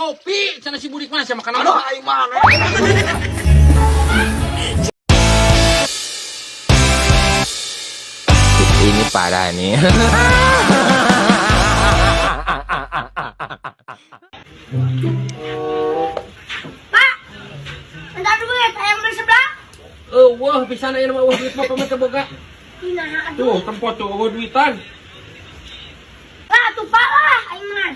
kopi, cenah si budik mah sia makan. Aduh, aing mana? Ini parah nih. Pak, minta duit, ayam beli sebelah. Wah, bisa na ieu mah duit mah pamit boga. Ina, aduh. Tuh, tempat tuh duitan. Lah, tuh Pak lah, aing mah.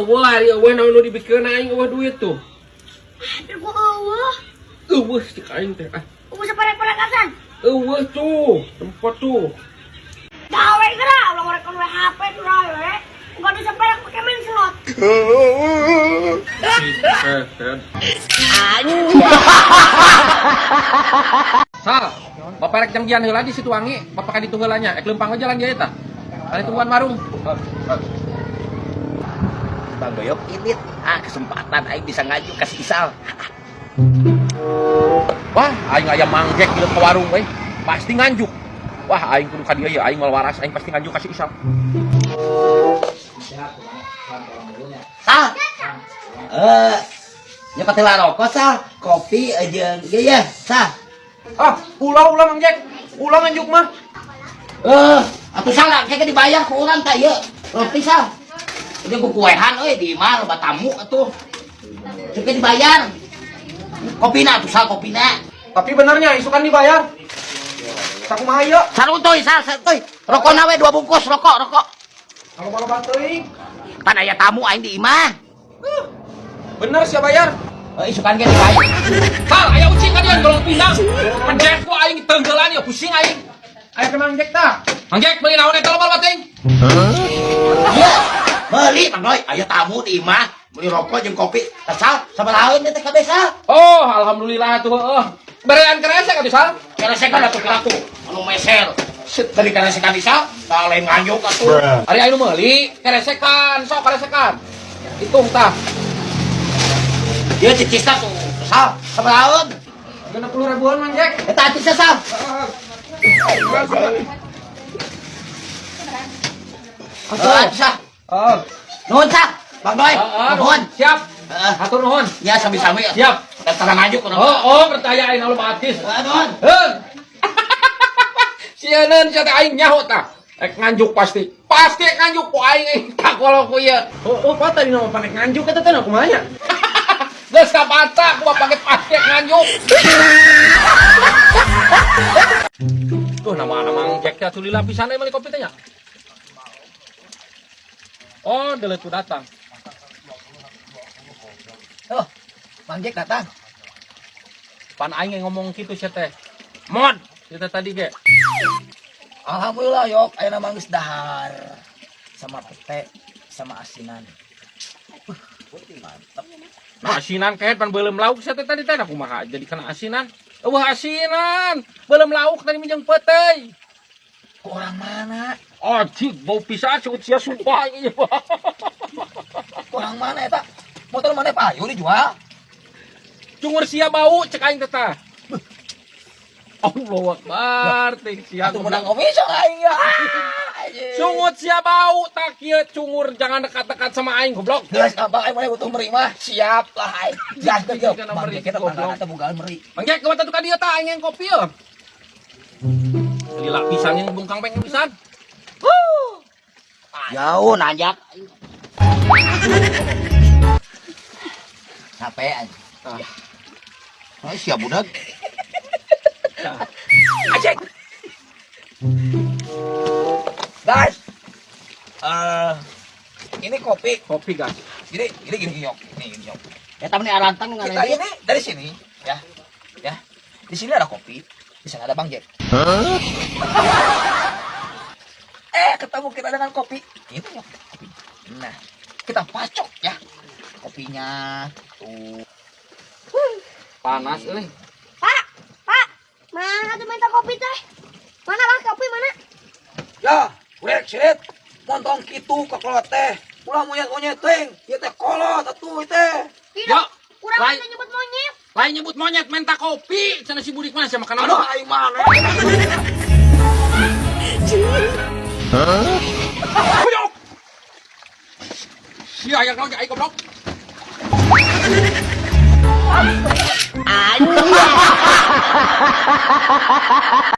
Wah, ari eueuh nu dibikeun aing eueuh duit tuh. Aduh, gua eueuh. Eueuh cek aing teh. Eueuh saparek-parekasan. Eueuh tuh, tempat tuh. Gawe geura, ulah ngorek HP tuh we. Enggak bisa parek pakai main slot. Sal, bapak rek janggian heula di situ wangi, bapak ka ditu heula nya, lempang aja jalan dia eta. Kali tungguan warung. Bang Doyok ini kesempatan aing bisa ngaju ka si Isal. Wah, aing aya manggek di ke warung we. Pasti nganjuk. Wah, aing kudu ka dieu ya, aing mal waras, aing pasti nganjuk ka si Isal. Sal. Ya patela rokok Sal, kopi aja ge ya, Sal. Ulah manggek. Ulah nganjuk mah. Atuh Sal kayak dibayar ku urang tah ieu. Roti Sal. Jadi ku kuehan euy di imah loba tamu atuh. Ceuk dibayar. Kopina atuh Sal, kopina. Tapi benernya isukan dibayar. Sakumaha ieu? Saruntoy Sal, saruntoy. Rokokna we 2 bungkus rokok. Kalau malu teuing. Pan aya tamu aing di imah. Bener sia bayar. Isukan ge dibayar. Sal, aya ucing ka dieu golong pindang. Manjek ku aing teunggelan ya pusing aing. Aya ke manjek tah. Manjek meuli naon eta loba bating? Iya. Meuli Mang Doy, aya tamu di imah, meuli rokok jeung kopi. Sal, sabaraha teh kabeh Sal? Oh, alhamdulillah tuh heuh. Berean keresek atuh Sal. Keresekan atuh piraku, anu meser. Dari keresekan di Sal, tah lain nganjuk atuh. Ari anu meuli keresekan, sok keresekan. Hitung tah. Ieu cicisna tuh, Sal, sabaraha? 60 ribuan manjek. Eta cicisna Sal. Sal. Nuhun Sal, Bang Doy. Nuhun. Siap. Atur nuhun. Ya sami-sami. Siap. Datang nganjuk kuno. Percaya aing lu batis. Nuhun. Sieun sia teh aing nyaho tah. Ek nganjuk pasti. Pasti nganjuk ku aing tak kolong ku ieu. Apa tadi nama panek nganjuk eta teh kumaha nya? Geus kabaca ku pake pasti nganjuk. Tuh nama Mang Jack teh tuli lapisan meuli kopi teh nya. Oh, delet ku datang. Mang Jack datang. Pan aing ngomong kitu sia teh. Mod, kita tadi ge. Alhamdulillah yok, ayeuna mah geus dahar. Sama pete, sama asinan. Mantap. Nah, asinan kayak pan beuleum lauk sia teh tadi teh kumaha jadi kana asinan. Wah, asinan. Beuleum lauk tadi minjang peteuy. Orang mana? Cik, bau pisah cut sia sumpah ieu. Orang mana eta? Motor mana payu dijual? Cungur sia bau cek aing teh tah. Allahu Akbar, teh sia. Atuh menang komisi aing ya. Cungut sia bau tak kieu cungur jangan dekat-dekat sama aing goblok. Geus abang aing mah butuh meri mah. Siap lah aing. Gas teh Kita Mang meri, Jack eta goblok. tanggalna teh bogaan meri. Mangjek ke tuh ka dieu tah aing kopi yeuh. Lila pisan yang bungkang peng pisan. Jauh nanjak. Capek aja. Siap budak. Acek. Guys. Ini kopi. Kopi gas. Gini yok. Ini yok. Ya tamu arantang dengan Kita ini dari sini, ya. Ya. Di sini ada kopi, di sana ada Bang Jack. Ketemu kita dengan kopi. Ini yok kopi. Nah, kita pacok ya. Kopinya tuh. Panas euy. Pak, mana tuh minta kopi teh? Mana lah kopi mana? Ya, urek sirit. Montong kitu ke kolot teh. Ulah monyet-monyet teh. Ieu teh kolot atuh teh. Tidak. Kurang lain- kita nyebut monyet. Lain nyebut monyet minta kopi, cenah si budik mah sia makan Aduh, aing mana? Sia aya naon aing goblok.